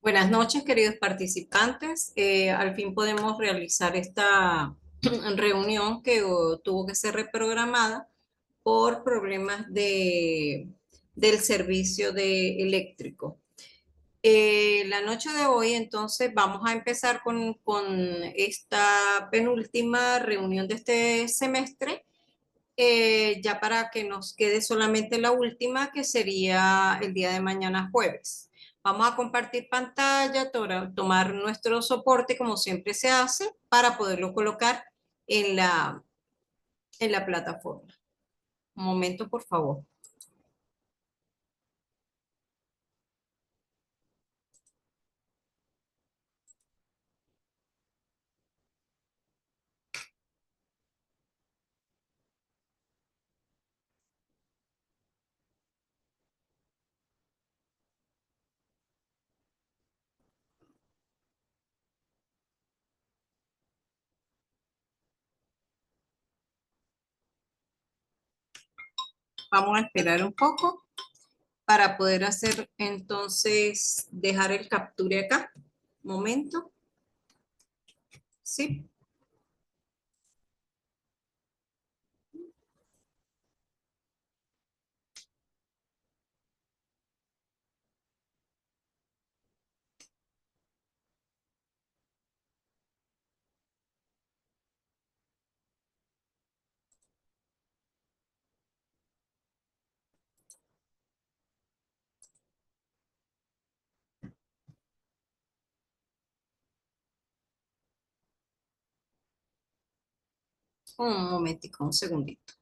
Buenas noches, queridos participantes. Al fin podemos realizar esta reunión que tuvo que ser reprogramada por problemas del servicio eléctrico. La noche de hoy, entonces, vamos a empezar con esta penúltima reunión de este semestre, ya para que nos quede solamente la última, que sería el día de mañana jueves. Vamos a compartir pantalla, tomar nuestro soporte como siempre se hace para poderlo colocar en en la plataforma. Un momento, por favor. Vamos a esperar un poco para poder hacer entonces, dejar el capture acá. Un momento. Sí. Un momentico, un segundito.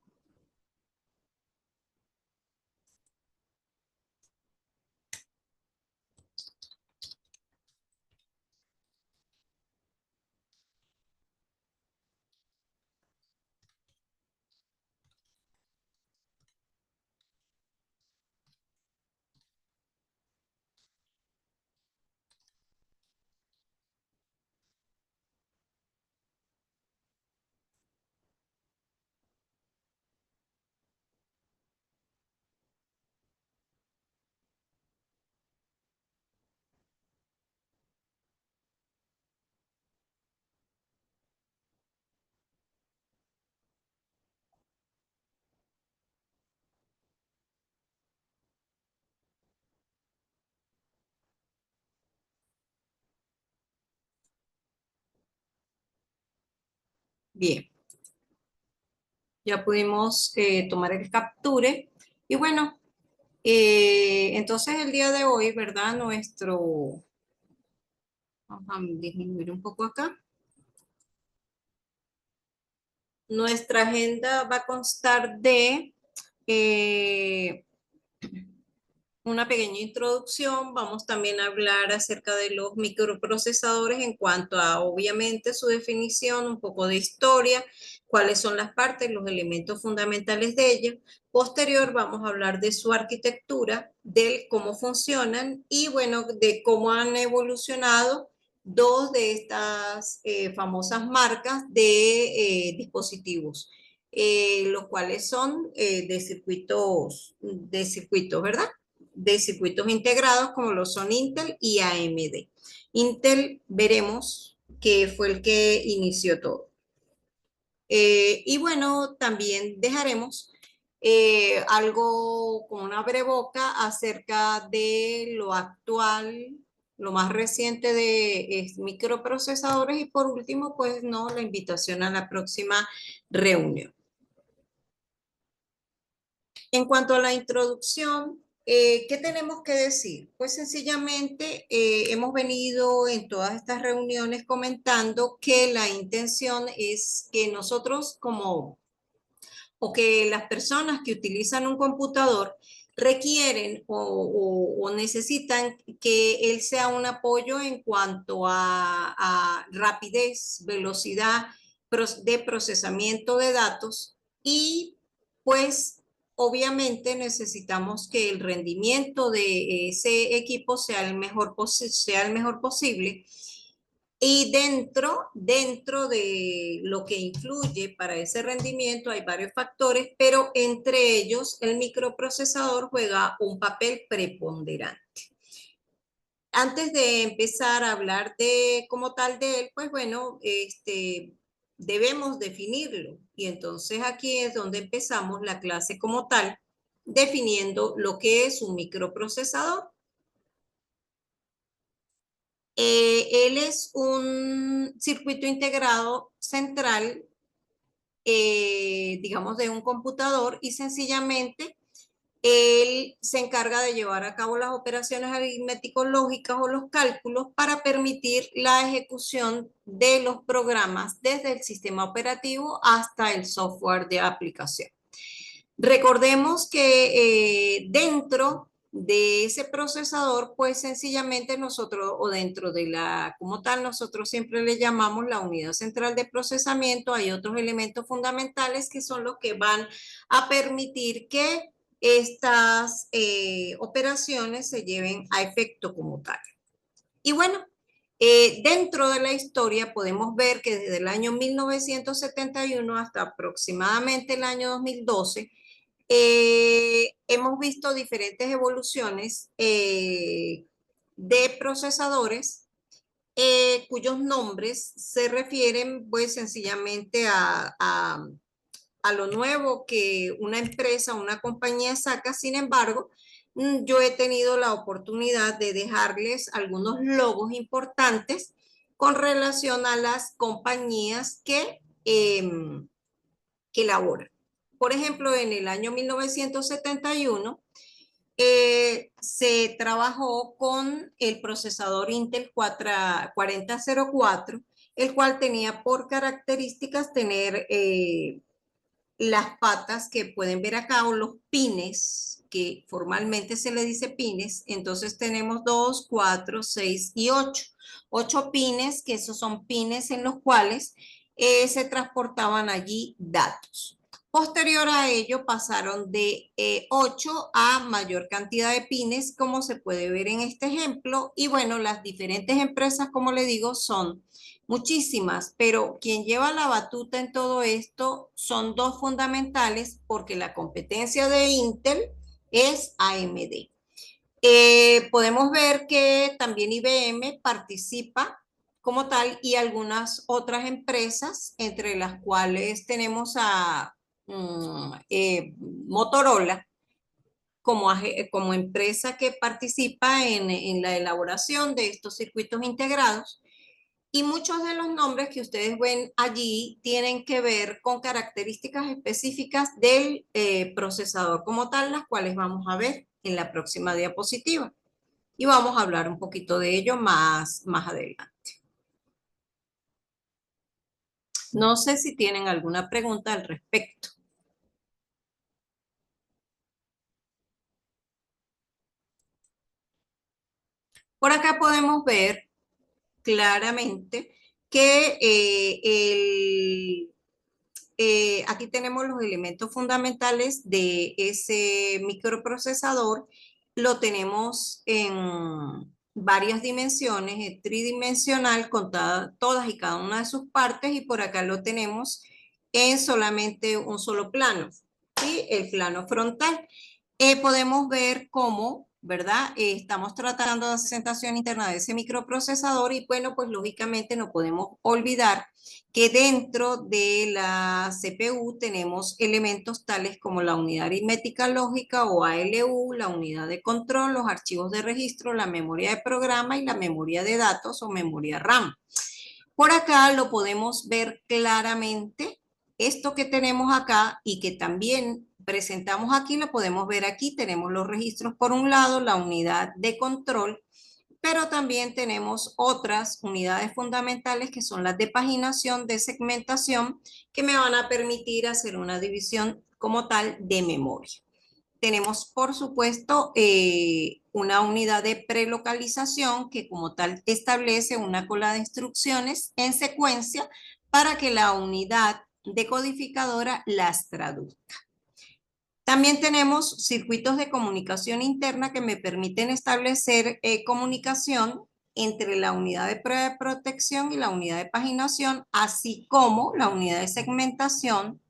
Bien. Ya pudimos tomar el capture. Y bueno, entonces el día de hoy, ¿verdad? Vamos a disminuir un poco acá. Nuestra agenda va a constar de eh, una pequeña introducción. Vamos también a hablar acerca de los microprocesadores en cuanto a, obviamente, su definición, un poco de historia, cuáles son las partes, los elementos fundamentales de ellos. Posterior, vamos a hablar de su arquitectura, de cómo funcionan y, bueno, de cómo han evolucionado dos de estas famosas marcas de dispositivos. Los cuales son de circuitos, ¿verdad? De circuitos integrados como lo son Intel y AMD. Intel veremos que fue el que inició todo. Y bueno, también dejaremos algo con una breboca acerca de lo actual, lo más reciente de microprocesadores y por último, pues no, la invitación a la próxima reunión. En cuanto a la introducción, ¿qué tenemos que decir? Pues sencillamente hemos venido en todas estas reuniones comentando que la intención es que nosotros o que las personas que utilizan un computador requieren o necesitan que él sea un apoyo en cuanto a rapidez, velocidad de procesamiento de datos y pues obviamente necesitamos que el rendimiento de ese equipo sea sea el mejor posible. Y dentro de lo que influye para ese rendimiento hay varios factores, pero entre ellos el microprocesador juega un papel preponderante. Antes de empezar a hablar de como tal de él, pues bueno, debemos definirlo. Y entonces aquí es donde empezamos la clase como tal, definiendo lo que es un microprocesador. Él es un circuito integrado central, digamos, de un computador y sencillamente él se encarga de llevar a cabo las operaciones aritmético-lógicas o los cálculos para permitir la ejecución de los programas desde el sistema operativo hasta el software de aplicación. Recordemos que dentro de ese procesador, pues sencillamente nosotros, o dentro de la, como tal, nosotros siempre le llamamos la unidad central de procesamiento, hay otros elementos fundamentales que son los que van a permitir que estas operaciones se lleven a efecto como tal. Y bueno, dentro de la historia podemos ver que desde el año 1971 hasta aproximadamente el año 2012, hemos visto diferentes evoluciones de procesadores cuyos nombres se refieren pues sencillamente a lo nuevo que una empresa, una compañía saca. Sin embargo, yo he tenido la oportunidad de dejarles algunos logos importantes con relación a las compañías que elaboran. Por ejemplo, en el año 1971 se trabajó con el procesador Intel 4004, el cual tenía por características tener las patas que pueden ver acá o los pines, que formalmente se le dice pines. Entonces tenemos 2, 4, 6 y 8. 8 pines, que esos son pines en los cuales se transportaban allí datos. Posterior a ello pasaron de 8 a mayor cantidad de pines, como se puede ver en este ejemplo. Y bueno, las diferentes empresas, como le digo, son muchísimas, pero quien lleva la batuta en todo esto son dos fundamentales, porque la competencia de Intel es AMD. Podemos ver que también IBM participa como tal y algunas otras empresas, entre las cuales tenemos a Motorola como empresa que participa en la elaboración de estos circuitos integrados. Y muchos de los nombres que ustedes ven allí tienen que ver con características específicas del procesador como tal, las cuales vamos a ver en la próxima diapositiva. Y vamos a hablar un poquito de ello más adelante. No sé si tienen alguna pregunta al respecto. Por acá podemos ver claramente que aquí tenemos los elementos fundamentales de ese microprocesador. Lo tenemos en varias dimensiones, tridimensional, con todas y cada una de sus partes, y por acá lo tenemos en solamente un solo plano, ¿sí? El plano frontal. Podemos ver cómo, ¿verdad? Estamos tratando de presentación interna de ese microprocesador y bueno, pues lógicamente no podemos olvidar que dentro de la CPU tenemos elementos tales como la unidad aritmética lógica o ALU, la unidad de control, los archivos de registro, la memoria de programa y la memoria de datos o memoria RAM. Por acá lo podemos ver claramente. Esto que tenemos acá y que también presentamos aquí, lo podemos ver aquí. Tenemos los registros por un lado, la unidad de control, pero también tenemos otras unidades fundamentales que son las de paginación, de segmentación, que me van a permitir hacer una división como tal de memoria. Tenemos, por supuesto, una unidad de prelocalización que como tal establece una cola de instrucciones en secuencia para que la unidad decodificadora las traduzca. También tenemos circuitos de comunicación interna que me permiten establecer comunicación entre la unidad de prueba de protección y la unidad de paginación, así como la unidad de segmentación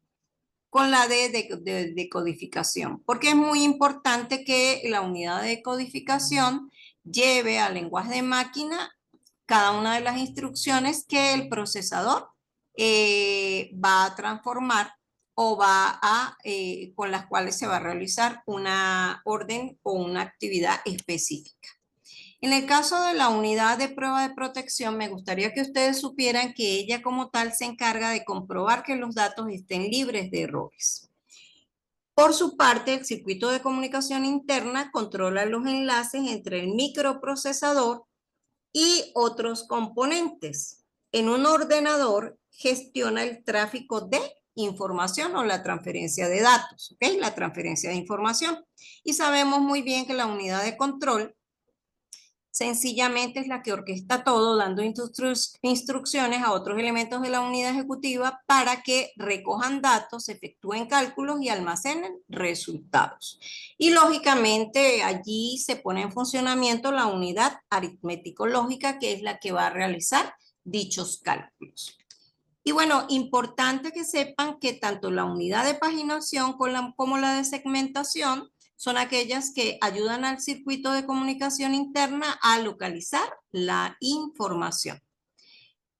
con la de codificación, porque es muy importante que la unidad de codificación lleve al lenguaje de máquina cada una de las instrucciones que el procesador va a transformar o con las cuales se va a realizar una orden o una actividad específica. En el caso de la unidad de prueba de protección, me gustaría que ustedes supieran que ella como tal se encarga de comprobar que los datos estén libres de errores. Por su parte, el circuito de comunicación interna controla los enlaces entre el microprocesador y otros componentes. En un ordenador gestiona el tráfico de información o la transferencia de datos, ¿ok? La transferencia de información. Y sabemos muy bien que la unidad de control sencillamente es la que orquesta todo, dando instrucciones a otros elementos de la unidad ejecutiva para que recojan datos, efectúen cálculos y almacenen resultados. Y lógicamente allí se pone en funcionamiento la unidad aritmético-lógica, que es la que va a realizar dichos cálculos. Y bueno, importante que sepan que tanto la unidad de paginación como la de segmentación son aquellas que ayudan al circuito de comunicación interna a localizar la información.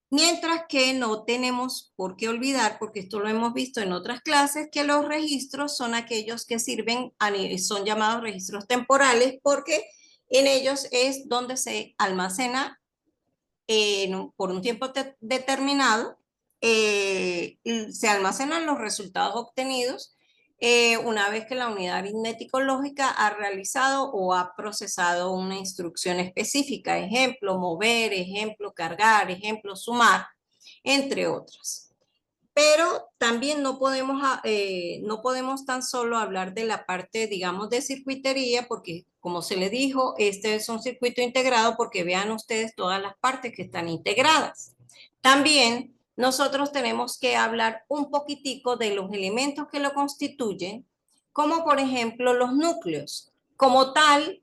Mientras que no tenemos por qué olvidar, porque esto lo hemos visto en otras clases, que los registros son aquellos que sirven, son llamados registros temporales, porque en ellos es donde se almacena por un tiempo determinado, se almacenan los resultados obtenidos una vez que la unidad aritmético-lógica ha realizado o ha procesado una instrucción específica, ejemplo, mover, ejemplo, cargar, ejemplo, sumar, entre otras. Pero también no podemos tan solo hablar de la parte, digamos, de circuitería, porque como se le dijo, este es un circuito integrado porque vean ustedes todas las partes que están integradas. También nosotros tenemos que hablar un poquitico de los elementos que lo constituyen, como por ejemplo los núcleos. Como tal,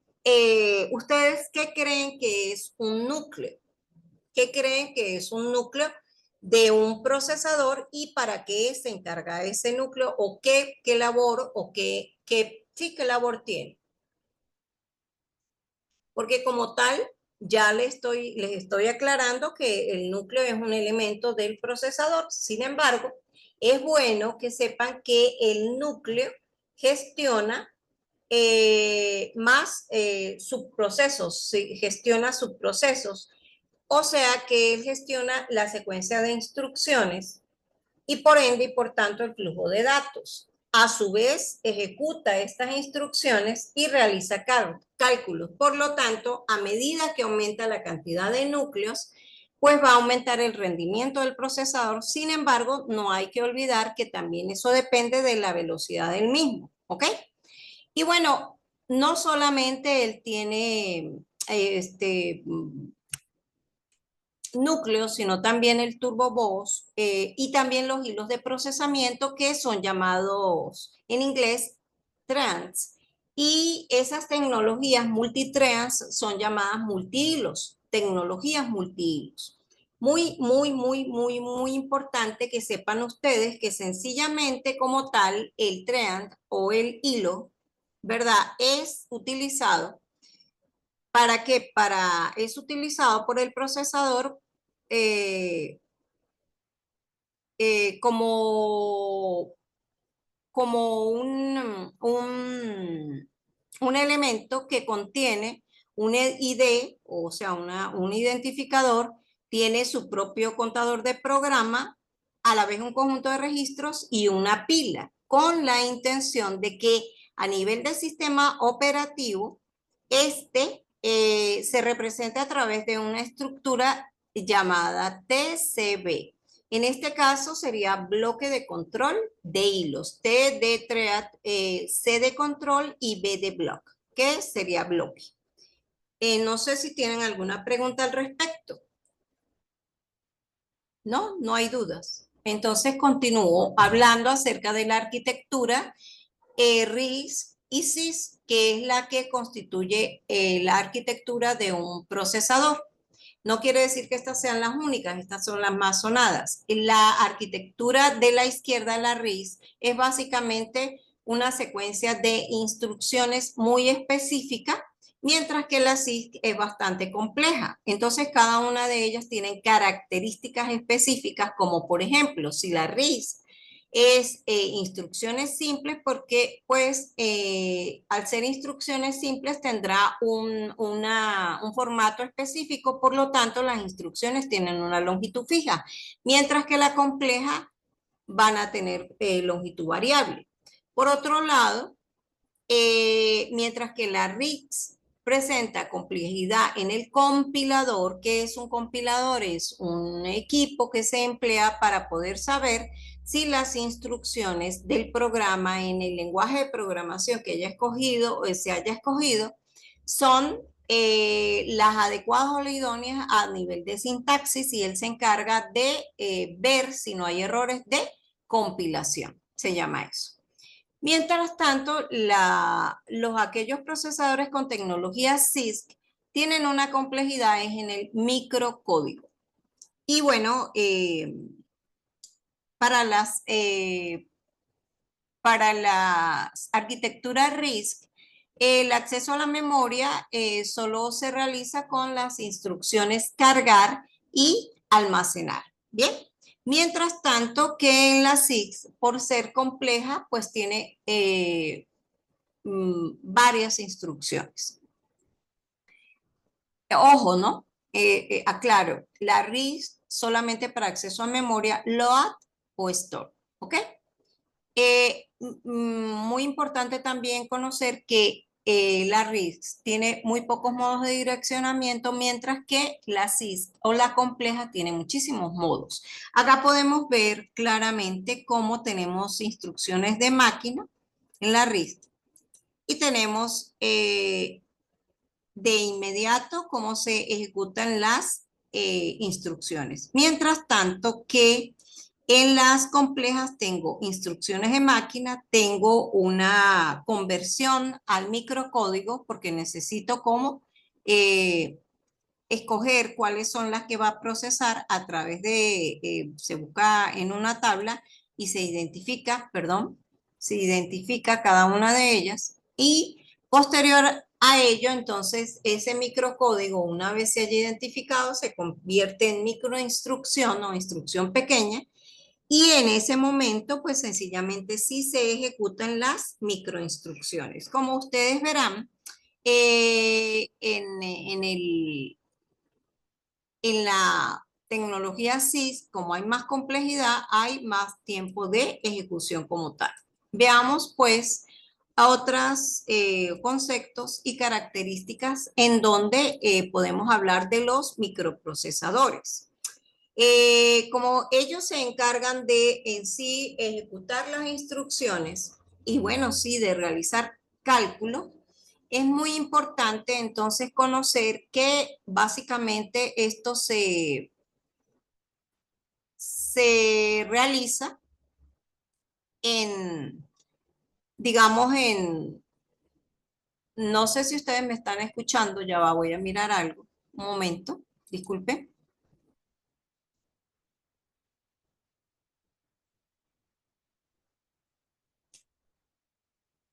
¿ustedes qué creen que es un núcleo? ¿Qué creen que es un núcleo de un procesador y para qué se encarga ese núcleo o qué labor o sí, qué labor tiene? Porque como tal, ya les estoy aclarando que el núcleo es un elemento del procesador. Sin embargo, es bueno que sepan que el núcleo gestiona más subprocesos, gestiona subprocesos. O sea que él gestiona la secuencia de instrucciones y por ende y por tanto el flujo de datos. A su vez, ejecuta estas instrucciones y realiza cálculos. Por lo tanto, a medida que aumenta la cantidad de núcleos, pues va a aumentar el rendimiento del procesador. Sin embargo, no hay que olvidar que también eso depende de la velocidad del mismo, ¿ok? Y bueno, no solamente él tiene núcleos, sino también el turbo bus y también los hilos de procesamiento que son llamados en inglés trans. Y esas tecnologías multitrans son llamadas multihilos, tecnologías multihilos. Muy importante que sepan ustedes que sencillamente como tal el trend o el hilo, ¿verdad? Es utilizado ¿para qué? Es utilizado por el procesador eh, como, como un elemento que contiene un ID, o sea, un identificador, tiene su propio contador de programa, a la vez un conjunto de registros y una pila, con la intención de que a nivel del sistema operativo, se represente a través de una estructura llamada TCB. En este caso sería bloque de control de hilos, T de thread, C de control y B de block, que sería bloque. No sé si tienen alguna pregunta al respecto. No, no hay dudas. Entonces continúo hablando acerca de la arquitectura RISC y CISC, que es la que constituye la arquitectura de un procesador. No quiere decir que estas sean las únicas, estas son las más sonadas. La arquitectura de la izquierda, la RISC, es básicamente una secuencia de instrucciones muy específica mientras que la CISC es bastante compleja. Entonces, cada una de ellas tiene características específicas, como por ejemplo, si la RISC es instrucciones simples, porque pues al ser instrucciones simples tendrá un formato específico, por lo tanto las instrucciones tienen una longitud fija, mientras que la compleja van a tener longitud variable. Por otro lado, mientras que la RISC presenta complejidad en el compilador. ¿Qué es un compilador? Es un equipo que se emplea para poder saber si las instrucciones del programa en el lenguaje de programación que haya escogido o se haya escogido son las adecuadas o las idóneas a nivel de sintaxis, y él se encarga de ver si no hay errores de compilación. Se llama eso. Mientras tanto, aquellos procesadores con tecnología CISC tienen una complejidad en el microcódigo. Y bueno, para las arquitecturas RISC, el acceso a la memoria solo se realiza con las instrucciones cargar y almacenar. Bien. Mientras tanto que en la CISC, por ser compleja, pues tiene varias instrucciones. Ojo, ¿no? Aclaro, la RISC solamente para acceso a memoria, load o store, ¿ok? Muy importante también conocer que la RISC tiene muy pocos modos de direccionamiento, mientras que la CISC o la compleja tiene muchísimos modos. Acá podemos ver claramente cómo tenemos instrucciones de máquina en la RISC y tenemos de inmediato cómo se ejecutan las instrucciones. Mientras tanto que en las complejas tengo instrucciones de máquina, tengo una conversión al microcódigo porque necesito como escoger cuáles son las que va a procesar a través de, se busca en una tabla y se identifica, perdón, se identifica cada una de ellas, y posterior a ello, entonces, ese microcódigo, una vez se haya identificado, se convierte en microinstrucción o instrucción pequeña, y en ese momento, pues sencillamente sí se ejecutan las microinstrucciones. Como ustedes verán, en la tecnología CISC, como hay más complejidad, hay más tiempo de ejecución como tal. Veamos pues a otros conceptos y características en donde podemos hablar de los microprocesadores. Como ellos se encargan de en sí ejecutar las instrucciones y bueno, sí, de realizar cálculo, es muy importante entonces conocer que básicamente esto se realiza en, digamos, no sé si ustedes me están escuchando, ya va, voy a mirar algo, un momento, disculpe.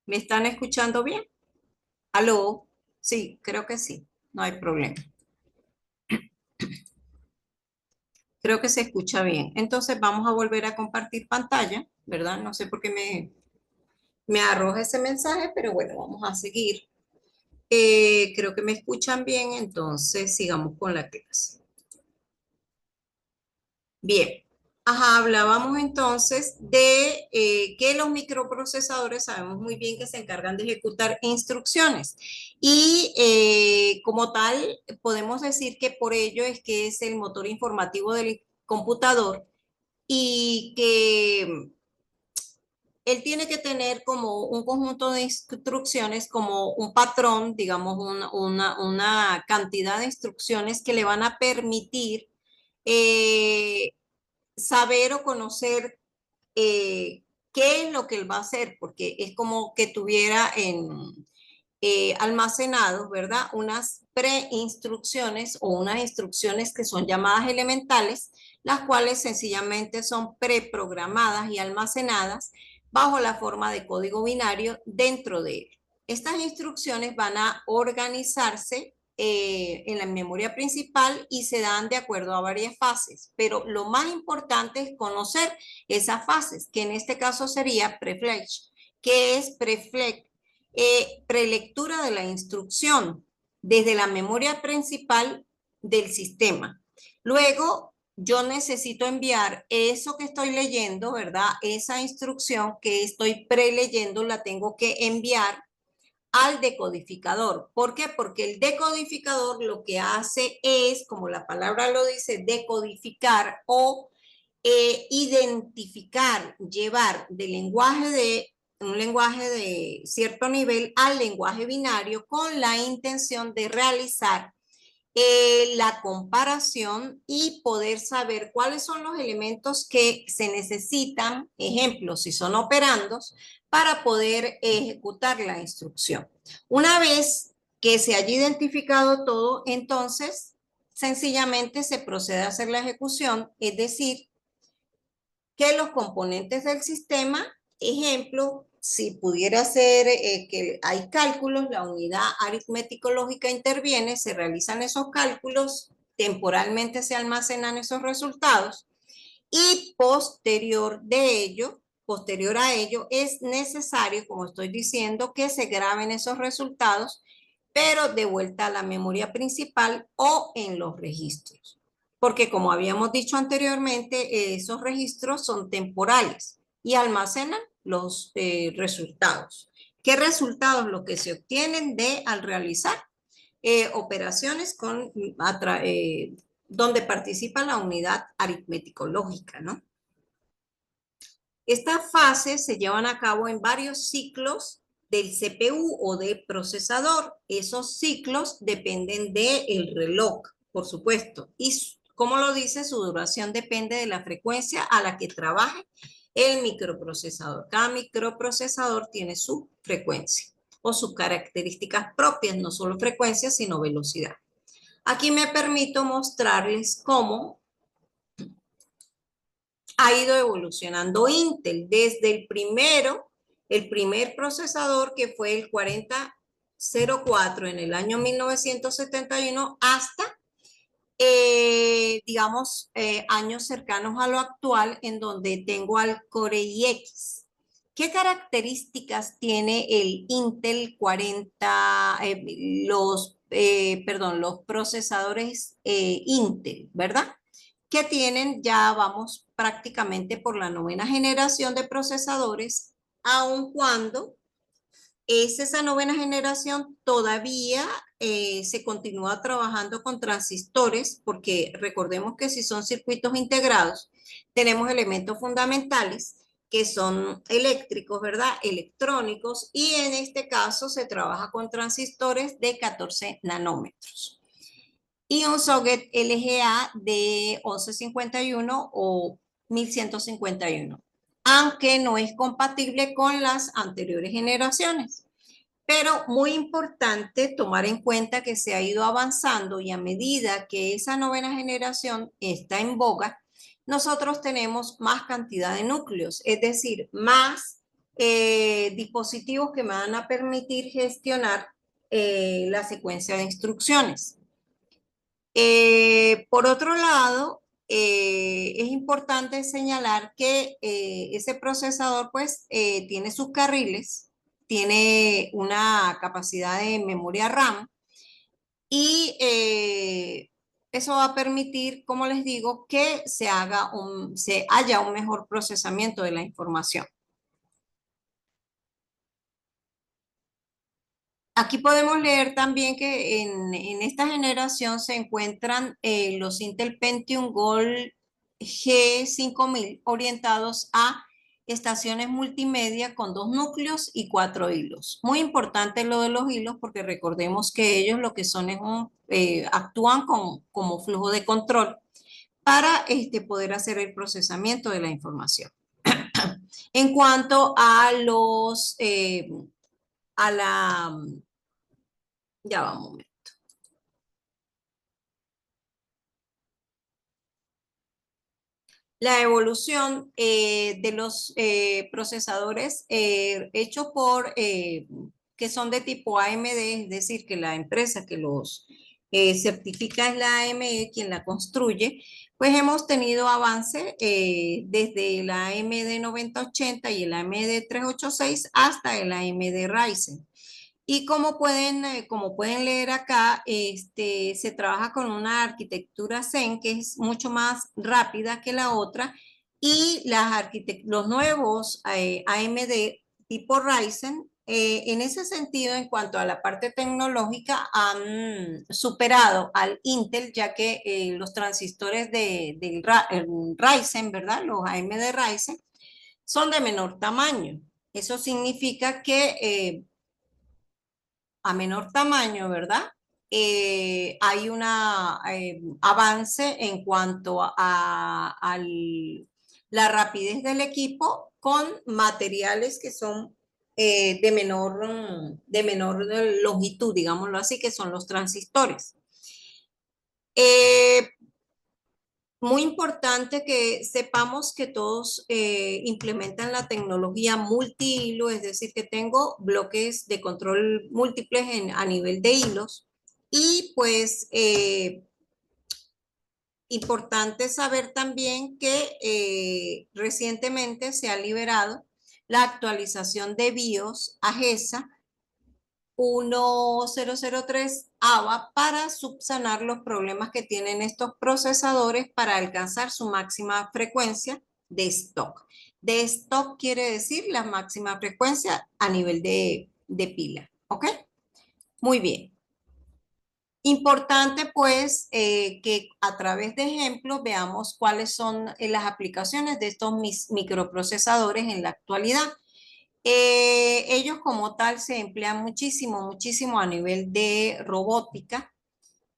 ¿Me están escuchando bien? ¿Aló? Sí, creo que sí, no hay problema. Creo que se escucha bien. Entonces vamos a volver a compartir pantalla, ¿verdad? No sé por qué me arroja ese mensaje, pero bueno, vamos a seguir. Creo que me escuchan bien, entonces sigamos con la clase. Bien. Ajá, hablábamos entonces de que los microprocesadores sabemos muy bien que se encargan de ejecutar instrucciones, y como tal podemos decir que por ello es que es el motor informativo del computador, y que él tiene que tener como un conjunto de instrucciones, como un patrón, digamos, una cantidad de instrucciones que le van a permitir eh, saber o conocer qué es lo que él va a hacer, porque es como que tuviera almacenados, ¿verdad? Unas preinstrucciones o unas instrucciones que son llamadas elementales, las cuales sencillamente son preprogramadas y almacenadas bajo la forma de código binario dentro de él. Estas instrucciones van a organizarse en la memoria principal y se dan de acuerdo a varias fases, pero lo más importante es conocer esas fases, que en este caso sería prefetch, que es prelectura de la instrucción desde la memoria principal del sistema. Luego, yo necesito enviar eso que estoy leyendo, ¿verdad? Esa instrucción que estoy preleyendo la tengo que enviar al decodificador. ¿Por qué? Porque el decodificador lo que hace es, como la palabra lo dice, decodificar o identificar, llevar del lenguaje de un lenguaje de cierto nivel al lenguaje binario con la intención de realizar la comparación y poder saber cuáles son los elementos que se necesitan, ejemplo, si son operandos, para poder ejecutar la instrucción. Una vez que se haya identificado todo, entonces sencillamente se procede a hacer la ejecución, es decir, que los componentes del sistema, ejemplo, si pudiera ser que hay cálculos, la unidad aritmético-lógica interviene, se realizan esos cálculos, temporalmente se almacenan esos resultados y posterior a ello, es necesario, como estoy diciendo, que se graben esos resultados, pero de vuelta a la memoria principal o en los registros. Porque como habíamos dicho anteriormente, esos registros son temporales y almacenan los resultados. ¿Qué resultados? Los que se obtienen de al realizar operaciones donde participa la unidad aritmético-lógica, ¿no? Estas fases se llevan a cabo en varios ciclos del CPU o del procesador. Esos ciclos dependen del reloj, por supuesto. Y como lo dice, su duración depende de la frecuencia a la que trabaje el microprocesador. Cada microprocesador tiene su frecuencia o sus características propias, no solo frecuencia, sino velocidad. Aquí me permito mostrarles cómo ha ido evolucionando Intel desde el primer procesador que fue el 4004 en el año 1971 hasta, digamos, años cercanos a lo actual en donde tengo al Core iX. ¿Qué características tiene el Intel 40, los procesadores Intel, ¿verdad? Que tienen, ya vamos prácticamente por la novena generación de procesadores, aun cuando es esa novena generación todavía se continúa trabajando con transistores, porque recordemos que si son circuitos integrados, tenemos elementos fundamentales que son eléctricos, ¿verdad? Electrónicos, y en este caso se trabaja con transistores de 14 nanómetros y un socket LGA de 1151 o 1151, aunque no es compatible con las anteriores generaciones. Pero muy importante tomar en cuenta que se ha ido avanzando y a medida que esa novena generación está en boga, nosotros tenemos más cantidad de núcleos, es decir, más dispositivos que me van a permitir gestionar la secuencia de instrucciones. Por otro lado, es importante señalar que ese procesador pues tiene sus carriles, tiene una capacidad de memoria RAM y eso va a permitir, como les digo, que se haya un mejor procesamiento de la información. Aquí podemos leer también que en esta generación se encuentran los Intel Pentium Gold G5000 orientados a estaciones multimedia con 2 núcleos y 4 hilos. Muy importante lo de los hilos porque recordemos que ellos lo que son es actúan como flujo de control para poder hacer el procesamiento de la información. En cuanto a a la, ya va un momento. La evolución de los procesadores hechos por que son de tipo AMD, es decir, que la empresa que los certifica es la AMD quien la construye, pues hemos tenido avance desde la AMD 9080 y el AMD 386 hasta el AMD Ryzen. Y como pueden leer acá, se trabaja con una arquitectura Zen que es mucho más rápida que la otra y los nuevos AMD tipo Ryzen, en ese sentido, en cuanto a la parte tecnológica, han superado al Intel, ya que los transistores del Ryzen, ¿verdad? Los AMD Ryzen son de menor tamaño. Eso significa que a menor tamaño, ¿verdad? Hay un avance en cuanto la rapidez del equipo con materiales que son de menor longitud, digámoslo así, que son los transistores. Eh, Muy importante que sepamos que todos implementan la tecnología multihilo, es decir, que tengo bloques de control múltiples a nivel de hilos. Y pues importante saber también que recientemente se ha liberado la actualización de BIOS a GESA 1003 ABA para subsanar los problemas que tienen estos procesadores para alcanzar su máxima frecuencia de stock. De stock quiere decir la máxima frecuencia a nivel de pila. ¿Ok? Muy bien. Importante pues que a través de ejemplos veamos cuáles son las aplicaciones de estos microprocesadores en la actualidad. Ellos como tal se emplean muchísimo, muchísimo a nivel de robótica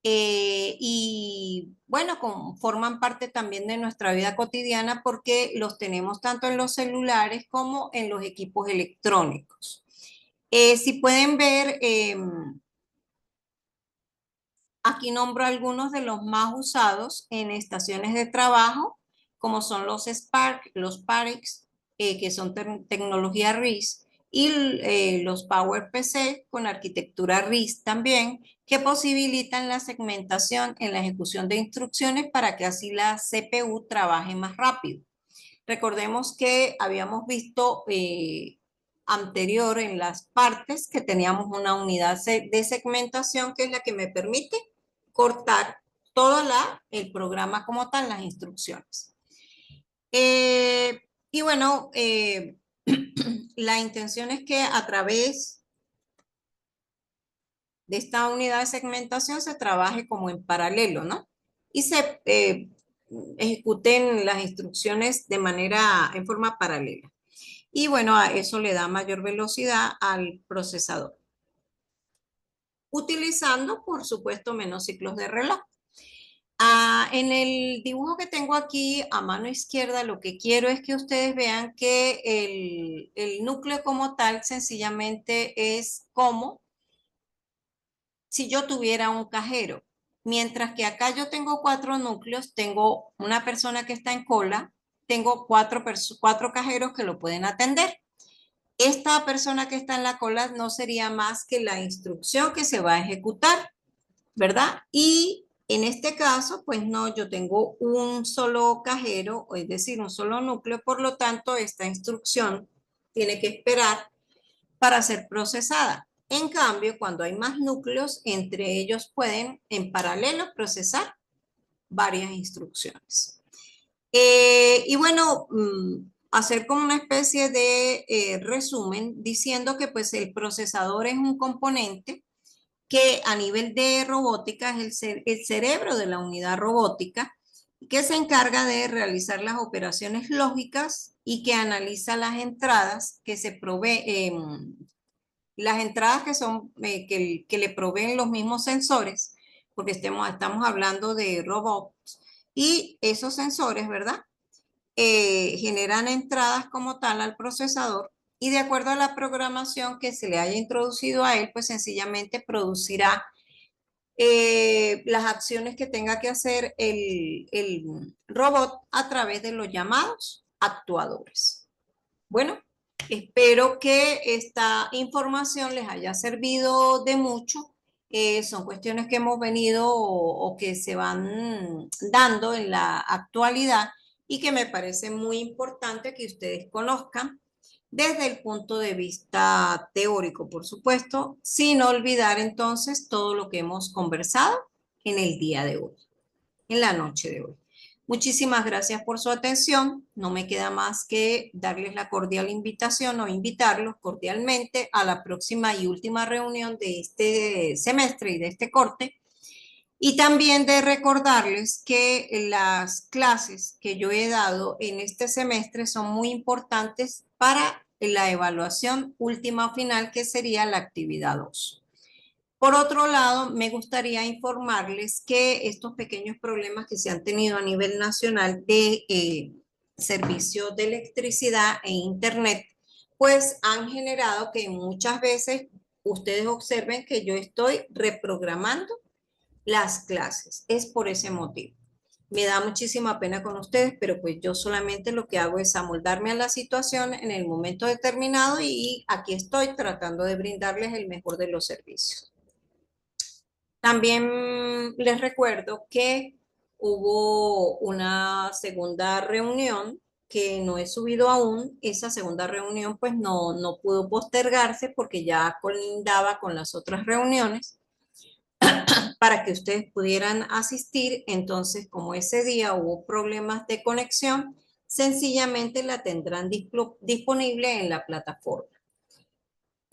y bueno, forman parte también de nuestra vida cotidiana porque los tenemos tanto en los celulares como en los equipos electrónicos. Si pueden ver, aquí nombro algunos de los más usados en estaciones de trabajo, como son los Spark, los Parix, que son tecnología RIS, y los PowerPC con arquitectura RIS también, que posibilitan la segmentación en la ejecución de instrucciones para que así la CPU trabaje más rápido. Recordemos que habíamos visto anterior en las partes que teníamos una unidad de segmentación que es la que me permite cortar todo el programa como tal, las instrucciones. Y bueno, la intención es que a través de esta unidad de segmentación se trabaje como en paralelo, ¿no? Y se ejecuten las instrucciones en forma paralela. Y bueno, a eso le da mayor velocidad al procesador. Utilizando, por supuesto, menos ciclos de reloj. En el dibujo que tengo aquí a mano izquierda, lo que quiero es que ustedes vean que el núcleo como tal sencillamente es como si yo tuviera un cajero. Mientras que acá yo tengo 4 núcleos, tengo una persona que está en cola, tengo 4 cajeros que lo pueden atender. Esta persona que está en la cola no sería más que la instrucción que se va a ejecutar, ¿verdad? Y en este caso, pues no, yo tengo un solo cajero, es decir, un solo núcleo, por lo tanto, esta instrucción tiene que esperar para ser procesada. En cambio, cuando hay más núcleos, entre ellos pueden en paralelo procesar varias instrucciones. Y bueno, hacer como una especie de resumen diciendo que pues el procesador es un componente que a nivel de robótica es el cerebro de la unidad robótica que se encarga de realizar las operaciones lógicas y que analiza las entradas que se proveen, las entradas que son que le proveen los mismos sensores, porque estamos hablando de robots y esos sensores, ¿verdad? Generan entradas como tal al procesador y de acuerdo a la programación que se le haya introducido a él, pues sencillamente producirá las acciones que tenga que hacer el robot a través de los llamados actuadores. Bueno, Espero que esta información les haya servido de mucho. Son cuestiones que hemos venido o que se van dando en la actualidad y que me parece muy importante que ustedes conozcan desde el punto de vista teórico, por supuesto, sin olvidar entonces todo lo que hemos conversado en el día de hoy, en la noche de hoy. Muchísimas gracias por su atención. No me queda más que darles la cordial invitación o invitarlos cordialmente a la próxima y última reunión de este semestre y de este corte. Y también de recordarles que las clases que yo he dado en este semestre son muy importantes para la evaluación última final, que sería la actividad 2. Por otro lado, me gustaría informarles que estos pequeños problemas que se han tenido a nivel nacional de servicios de electricidad e internet, pues han generado que muchas veces ustedes observen que yo estoy reprogramando las clases. Es por ese motivo. Me da muchísima pena con ustedes, pero pues yo solamente lo que hago es amoldarme a la situación en el momento determinado y aquí estoy tratando de brindarles el mejor de los servicios. También les recuerdo que hubo una segunda reunión que no he subido aún. Esa segunda reunión pues no pudo postergarse porque ya colindaba con las otras reuniones para que ustedes pudieran asistir. Entonces, como ese día hubo problemas de conexión, sencillamente la tendrán disponible en la plataforma.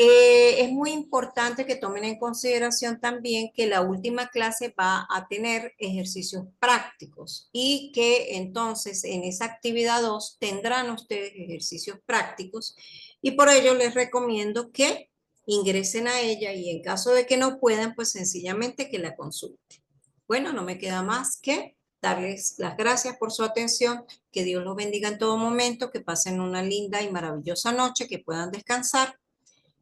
Es muy importante que tomen en consideración también que la última clase va a tener ejercicios prácticos y que entonces en esa actividad 2 tendrán ustedes ejercicios prácticos y por ello les recomiendo que ingresen a ella y en caso de que no puedan, pues sencillamente que la consulten. Bueno, no me queda más que darles las gracias por su atención, que Dios los bendiga en todo momento, que pasen una linda y maravillosa noche, que puedan descansar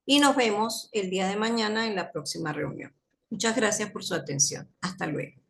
y nos vemos el día de mañana en la próxima reunión. Muchas gracias por su atención. Hasta luego.